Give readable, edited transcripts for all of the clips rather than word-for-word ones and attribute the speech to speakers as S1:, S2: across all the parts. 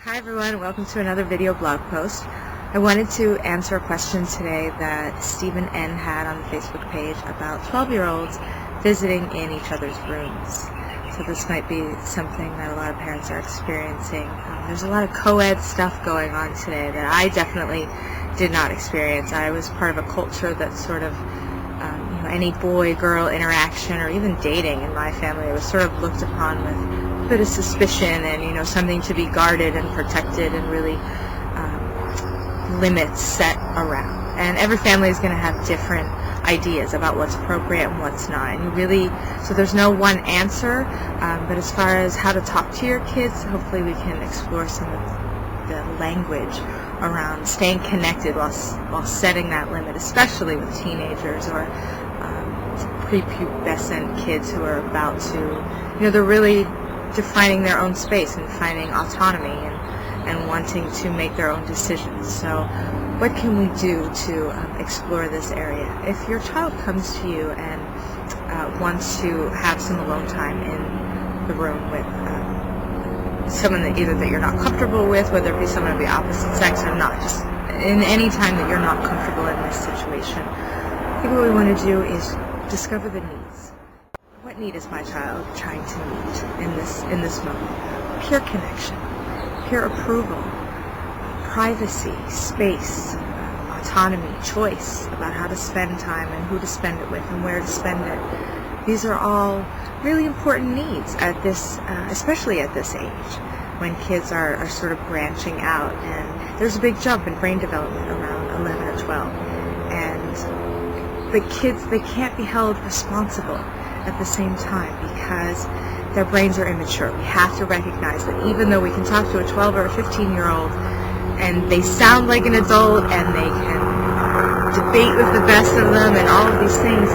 S1: Hi everyone, welcome to another video blog post. I wanted to answer a question today that Stephen N. had on the Facebook page about 12-year-olds visiting in each other's rooms. So this might be something that a lot of parents are experiencing. There's a lot of co-ed stuff going on today that I definitely did not experience. I was part of a culture that sort of, any boy-girl interaction or even dating in my family was sort of looked upon with a bit of suspicion and, something to be guarded and protected and really limits set around. And every family is going to have different ideas about what's appropriate and what's not. And so there's no one answer, but as far as how to talk to your kids, hopefully we can explore some of the language around staying connected while setting that limit, especially with teenagers or prepubescent kids who are about to, they're really defining their own space and finding autonomy and wanting to make their own decisions. So what can we do to explore this area? If your child comes to you and wants to have some alone time in the room with someone that you're not comfortable with, whether it be someone of the opposite sex or not, just in any time that you're not comfortable in this situation, I think what we want to do is discover the needs. What need is my child trying to meet in this moment? Peer connection, peer approval, privacy, space, autonomy, choice about how to spend time and who to spend it with and where to spend it. These are all really important needs at this, especially at this age, when kids are sort of branching out, and there's a big jump in brain development around 11 or 12, and the kids, they can't be held responsible at the same time because their brains are immature. We have to recognize that even though we can talk to a 12 or a 15-year-old and they sound like an adult and they can debate with the best of them and all of these things,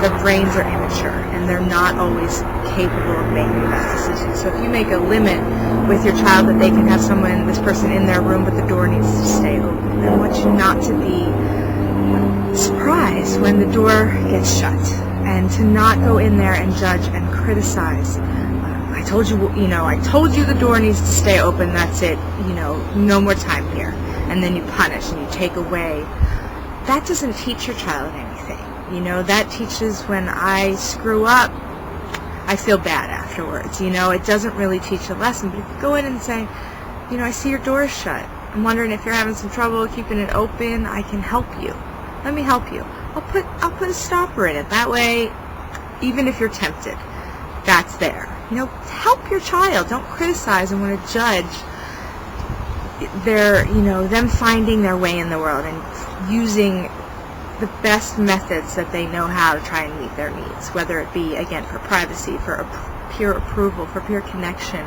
S1: their brains are immature and they're not always capable of making that decision. So if you make a limit with your child that they can have this person in their room but the door needs to stay open, I want you not to be surprised when the door gets shut, and to not go in there and judge and criticize. I told you the door needs to stay open, that's it, no more time here. And then you punish and you take away. That doesn't teach your child anything. That teaches when I screw up, I feel bad afterwards. It doesn't really teach a lesson. But if you go in and say, I see your door shut. I'm wondering if you're having some trouble keeping it open. I can help you. Let me help you. I'll put a stopper in it. That way, even if you're tempted, that's there. Help your child. Don't criticize and want to judge them finding their way in the world and using the best methods that they know how to try and meet their needs, whether it be, again, for privacy, for peer approval, for peer connection.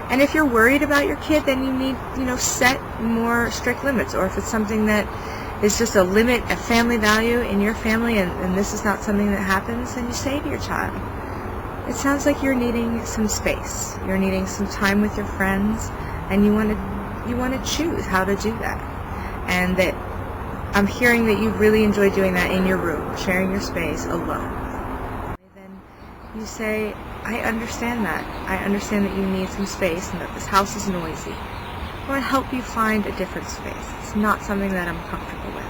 S1: And if you're worried about your kid, then you need, set more strict limits. Or if it's something that is just a limit, a family value in your family, and this is not something that happens, then you say to your child, it sounds like you're needing some space. You're needing some time with your friends, and you want to choose how to do that. And that I'm hearing that you really enjoy doing that in your room, sharing your space alone. Then you say, I understand that. I understand that you need some space and that this house is noisy. I want to help you find a different space. It's not something that I'm comfortable with.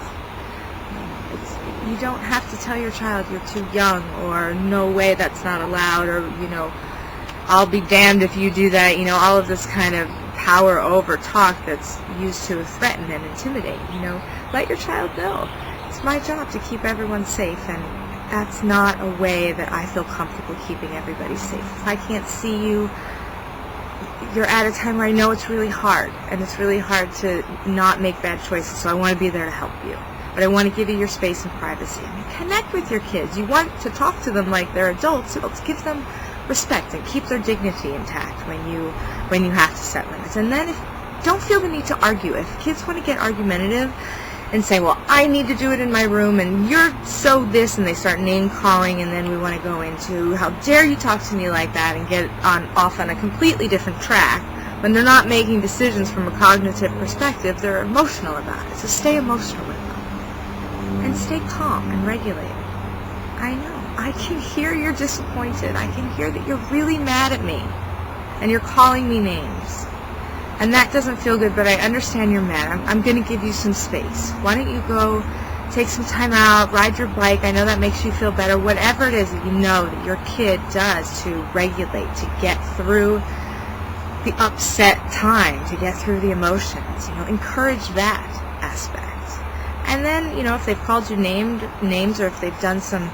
S1: You don't have to tell your child you're too young, or no way, that's not allowed, or, I'll be damned if you do that, all of this kind of power over talk that's used to threaten and intimidate. Let your child know. It's my job to keep everyone safe, and that's not a way that I feel comfortable keeping everybody safe. If I can't see you, you're at a time where I know it's really hard, and it's really hard to not make bad choices, so I want to be there to help you. But I want to give you your space and privacy. Connect with your kids. You want to talk to them like they're adults. It gives them respect and keep their dignity intact when you have to set limits. And then don't feel the need to argue. If kids want to get argumentative and say, well, I need to do it in my room, and you're so this, and they start name-calling, and then we want to go into, how dare you talk to me like that, and get off on a completely different track. When they're not making decisions from a cognitive perspective, they're emotional about it. So stay emotional with them. And stay calm and regulated. I know. I can hear you're disappointed. I can hear that you're really mad at me. And you're calling me names. and that doesn't feel good, but I understand you're mad. I'm going to give you some space. Why don't you go take some time out, ride your bike. I know that makes you feel better. Whatever it is that you know that your kid does to regulate, to get through the upset time, to get through the emotions, encourage that aspect. And then, if they've called you names, or if they've done some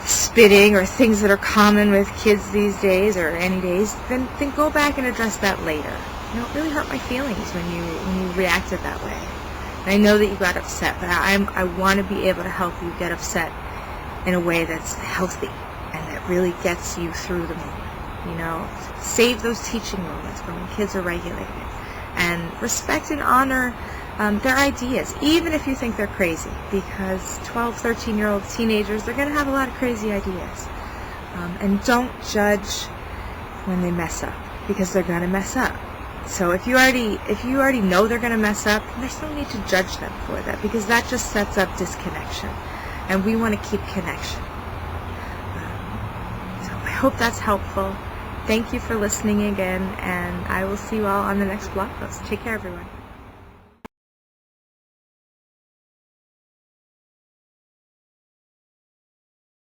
S1: spitting or things that are common with kids these days or any days, then go back and address that later. It really hurt my feelings when you reacted that way. And I know that you got upset, but I want to be able to help you get upset in a way that's healthy and that really gets you through the moment. Save those teaching moments when kids are regulated, and respect and honor their ideas, even if you think they're crazy, because 12, 13-year-old teenagers, they're going to have a lot of crazy ideas. And don't judge when they mess up, because they're going to mess up. So if you already know they're going to mess up, there's no need to judge them for that, because that just sets up disconnection, and we want to keep connection. So I hope that's helpful. Thank you for listening again, and I will see you all on the next blog post. Take care, everyone.